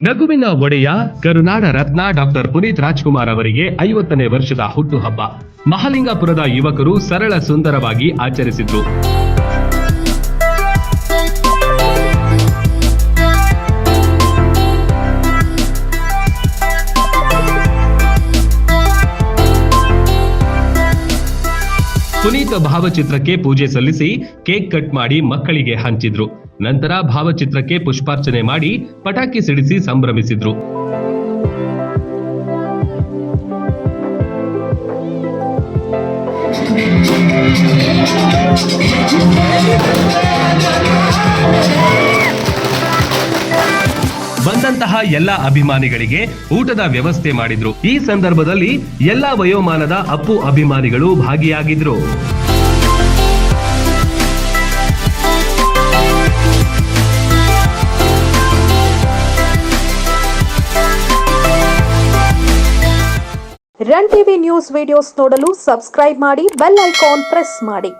ನಗುವಿನ ಒಡೆಯ ಕರುನಾಡ ರತ್ನ ಡಾಕ್ಟರ್ ಪುನೀತ್ ರಾಜ್ಕುಮಾರ್ ಅವರಿಗೆ 50ನೇ ವರ್ಷದ ಹುಟ್ಟುಹಬ್ಬ ಮಹಾಲಿಂಗಪುರದ ಯುವಕರು ಸರಳ ಸುಂದರವಾಗಿ ಆಚರಿಸಿದ್ರು. ಪುನೀತ್ ಭಾವಚಿತ್ರಕ್ಕೆ ಪೂಜೆ ಸಲ್ಲಿಸಿ ಕೇಕ್ ಕಟ್ ಮಾಡಿ ಮಕ್ಕಳಿಗೆ ಹಂಚಿದ್ರು. ನಂತರ ಭಾವಚಿತ್ರಕ್ಕೆ ಪುಷ್ಪಾರ್ಚನೆ ಮಾಡಿ ಪಟಾಕಿ ಸಿಡಿಸಿ ಸಂಭ್ರಮಿಸಿದ್ರು. ಬಂದಂತಹ ಎಲ್ಲ ಅಭಿಮಾನಿಗಳಿಗೆ ಊಟದ ವ್ಯವಸ್ಥೆ ಮಾಡಿದ್ರು. ಈ ಸಂದರ್ಭದಲ್ಲಿ ಎಲ್ಲಾ ವಯೋಮಾನದ ಅಪ್ಪು ಅಭಿಮಾನಿಗಳು ಭಾಗಿಯಾಗಿದ್ರು. ರನ್ ಟಿವಿ ನ್ಯೂಸ್ ವಿಡಿಯೋಸ್ ನೋಡಲು ಸಬ್ಸ್ಕ್ರೈಬ್ ಮಾಡಿ, ಬೆಲ್ ಐಕಾನ್ ಪ್ರೆಸ್ ಮಾಡಿ.